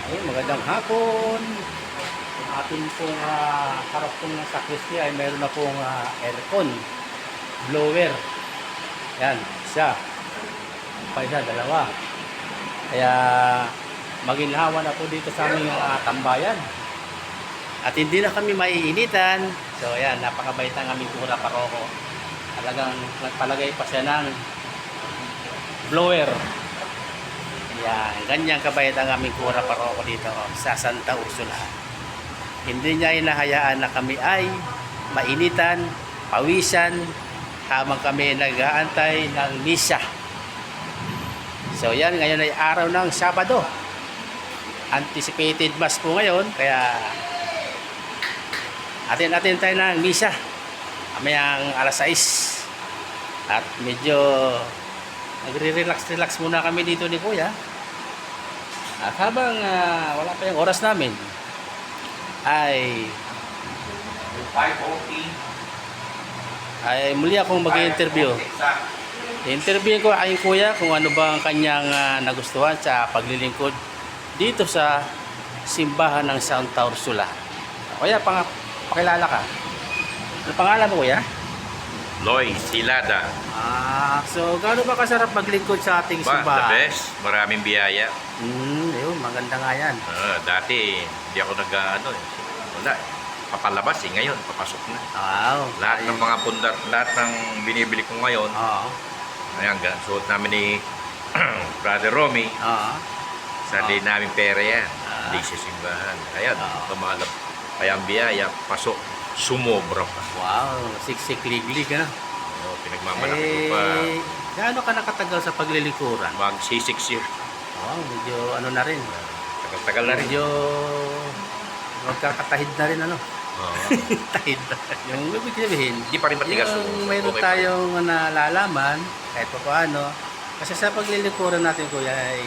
Ayun, magandang hapon. Yung ating pong harap pong sakristy ay meron na pong aircon, blower. Yan, isa. Pa isa, dalawa. Kaya maginhawa na po dito sa aming tambayan. At hindi na kami maiinitan. So ayan, napakabait ang aming kura paroko. Talagang nagpalagay pa siya ng blower. Yan, ganyang kabait ang aming kura paroko dito sa Santa Ursula. Hindi niya inahayaan na kami ay mainitan, pawisan, habang kami nag-aantay ng misa. So yan, ngayon ay araw ng Sabado. Anticipated mass po ngayon, kaya atin tayo ng misa. Kamayang alas 6. At medyo nagre-relax muna kami dito ni Kuya. At habang wala pa yung oras namin, ay 5:40. muli akong mag-interview. Interviewin ko ay Kuya kung ano ba ang kanyang nagustuhan sa paglilingkod dito sa simbahan ng Santa Ursula. Kuya, pakilala ka. Ano pangalan mo, Kuya? Loy Silada. So gaano ba kasarap maglingkod sa ating The simbahan? best. Maraming biyaya. Ayun, maganda nga yan. Dati, hindi ako wala. Papalabas ngayon, papasok na. Wow. Lahat ng mga pundar, lahat ng binibili ko ngayon, Oo. ayan, suot namin ni Brother Romy. Oo. Sa di namin pera yan. Ah. Hindi sa simbahan. Ayan, Ah. kaya ang biyaya, pasok, sumobra pa. Wow, siksik liglig ha. Pinagmamalaki ko pa. Gaano ka nakatagal sa paglilingkuran? Mag-6 years. Wow, medyo ano na rin. Tagal-tagal na rin. Medyo magkakatahid na rin ano. Oo. Tahid na. Yung ibig sabihin, Hindi pa rin matigas. yung mayroon Okay pa rin. tayong nalalaman kahit pa paano. Kasi sa paglilingkuran natin, Kuya, ay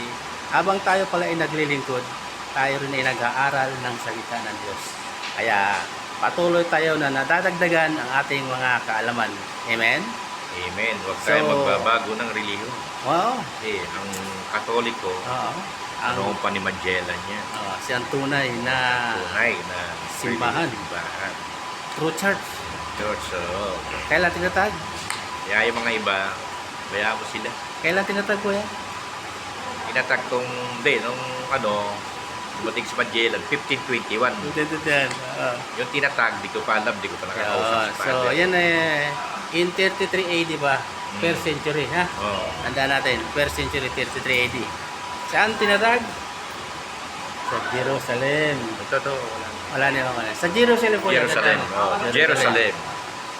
habang tayo pala ay naglilingkod, tayo rin ay nag-aaral ng salita ng Diyos. Kaya patuloy tayo na nadadagdagan ang ating mga kaalaman. Amen? Amen. Huwag tayo So, magbabago ng relihiyon. Wow. Kasi ang Katoliko, Oo. ano pa ni Magellan niya. Siya ang tunay na Tunay na Simbahan. Simbahan. true church. Church, oo. Kailan tinatag? Kaya yung mga iba, bayaan mo sila. Kailan tinatag, Kuya? Inatag tong, nung dumating si Magellan, 1521. Yan. Yung tinatag, di ko pa alam, di ko pa nakakausap si So, Father. yan in 33 AD ba? Per century, ha? Oo. Tandaan natin, per century, 33 AD. Saan tinatag? Sa Jerusalem. Ito, Wala niya wala. Sa Jerusalem po yan. Jerusalem. Oh, Jerusalem.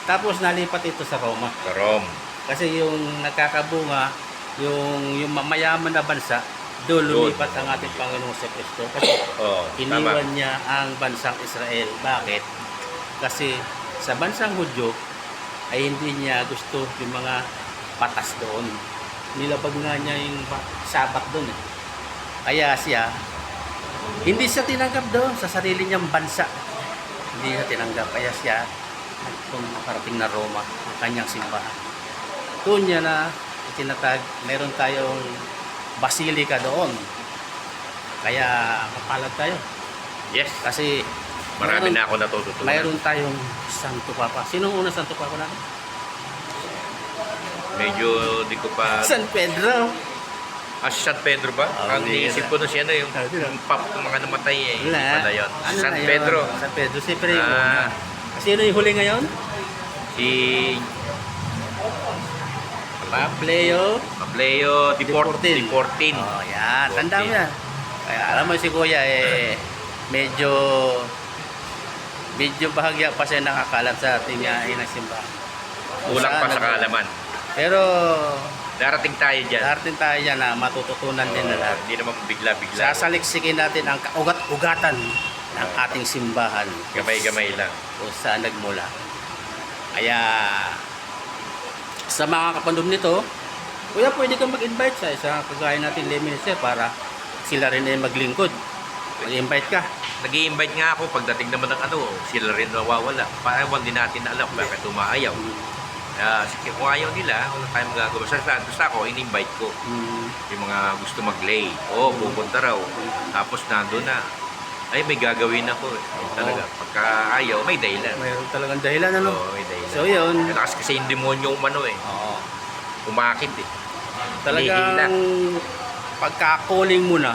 Tapos nalipat ito sa Roma. Sa Rome. Kasi yung nakakabunga, yung mayaman na bansa, doon lumipat ang ating Panginoong sa Kristo. Kasi Oh, iniwan niya ang bansang Israel. Bakit? Kasi sa bansang Hudyo ay hindi niya gusto yung mga patas doon. Nilabag nga niya yung Sabat doon eh. Kaya siya, hindi siya tinanggap doon sa sarili niyang bansa. Hindi siya tinanggap. Kaya siya, kung nakarating na Roma, ang kanyang simbahan. Doon niya na itinatag, meron tayong basilika doon. Kaya kapalad tayo. Yes. Kasi Marami na ako natututunan. mayroon tayong Santo Papa. Sinong unang Santo Papa natin? Medyo di ko pa... San Pedro. Si San Pedro ba? Ang hindi iniisip ko na siya yung pop ng mga namatay eh. Hindi Wala. pala yun. Ano San na yun? Pedro. San Pedro. Siyempre yung Ah. una. Sino yung huli ngayon? Si Pableo Diportin. Oh, yan. Tanda mo yan. Kaya alam mo si Kuya medyo bahagya pa siya nakakalat sa ating inang simbahan. Kulang pa sa kaalaman. Pero Darating tayo dyan. darating tayo dyan na matututunan din na lahat. Hindi naman bigla-bigla. Sasaliksikin natin ang kaugat-ugatan ng ating simbahan. Gamay-gamay lang. Kung saan nagmula. Kaya sa mga kapandom nito, Kuya, pwede kang mag-invite sa isang kagaya natin Leminister para sila rin ay maglingkod. Mag-invite ka. Nag-i-invite nga ako pagdating naman ng sila rin nawawala. Paano din natin alam bakit umaayaw. Sige, kung ayaw nila, wala tayong magagawa. Basta ako, in-invite ko. Yung mga gusto mag-lay. Pupunta raw. Tapos nandun na. Ay, may gagawin ako. Talaga, pagka ayaw, may dahilan. Mayroon talagang dahilan, ano? May dahilan. So, yun. Kasi yung demonyo umano eh. Umakit eh. Talagang pagka-calling mo na,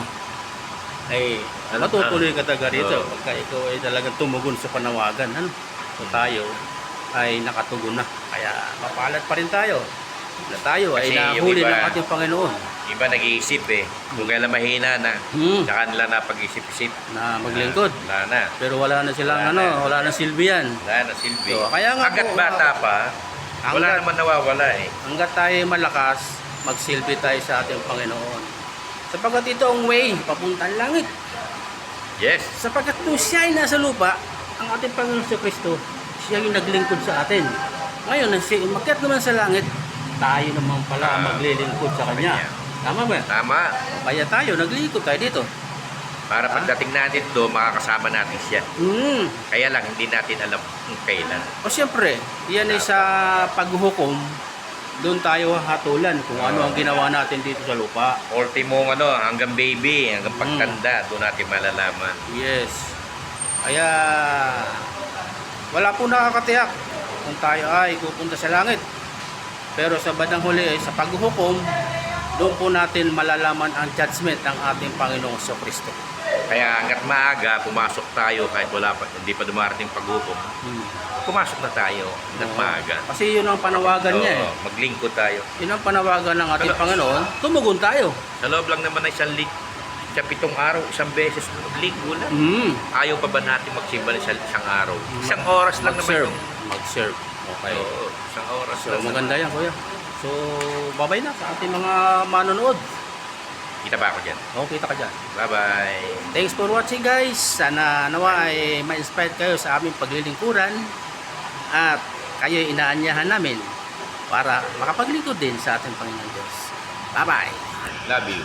ay matutuloy ka talaga rito. Pagka ikaw ay talagang tumugon sa panawagan. Ano? So, tayo ay nakatugon na. Kaya mapalad pa rin tayo. Na tayo ay Kasi yung nahuli iba, ng ating Panginoon. Iba nag-iisip eh. Kung kailan mahina na, saka nila na pag-isip-isip. Na maglingkod. Wala na. Pero wala na silang wala na silbi yan. Wala na silbi. So, kaya nga Hanggat po, bata pa, wala hanggat- naman nawawala eh. Hanggat tayo malakas, magsilbi tayo sa ating Panginoon. Sapagkat ito ang way, papuntang langit. Yes. Sapagkat kung siya ay nasa lupa, ang ating Panginoon sa Kristo, siya yung naglingkod sa atin. Ngayon, umakyat naman sa langit, tayo naman pala maglilingkod sa Kanya. Tama ba? Tama. Kaya tayo, naglilingkod tayo dito. Para pagdating natin to, makakasama natin siya. Kaya lang, hindi natin alam kung kailan. O siyempre, yan ay sa paghuhukom, doon tayo hatulan kung ano ang ginawa natin dito sa lupa. Ultimong hanggang baby, hanggang pagtanda, doon natin malalaman. Yes. Kaya wala po nakakatiyak kung tayo ay pupunta sa langit. Pero sa bandang huli ay sa paghuhukom, doon po natin malalaman ang judgment ng ating Panginoong Kristo. Kaya hanggat maaga, pumasok tayo kahit wala pa, hindi pa dumarating paghukom. Pumasok na tayo hanggat maaga. Kasi yun ang panawagan niya eh. Maglingkod tayo. Yun ang panawagan ng ating Panginoon, tumugon tayo. Sa loob lang naman ng sa 7 araw, isang beses linggo lang. Ayaw pa ba natin magsimba sa isang araw? Isang oras lang naman. Mag-serve. Okay. Oo, isang oras So lang. maganda yan, kuya. So, babay na sa ating mga manonood. Kita ba ako dyan? O, kita ka dyan. Bye-bye. Thanks for watching, guys. Sana nawa ay ma-inspire kayo sa aming paglilingkuran at kayo inaanyahan namin para makapaglingkod din sa ating Panginoon Diyos. Bye-bye. Love you.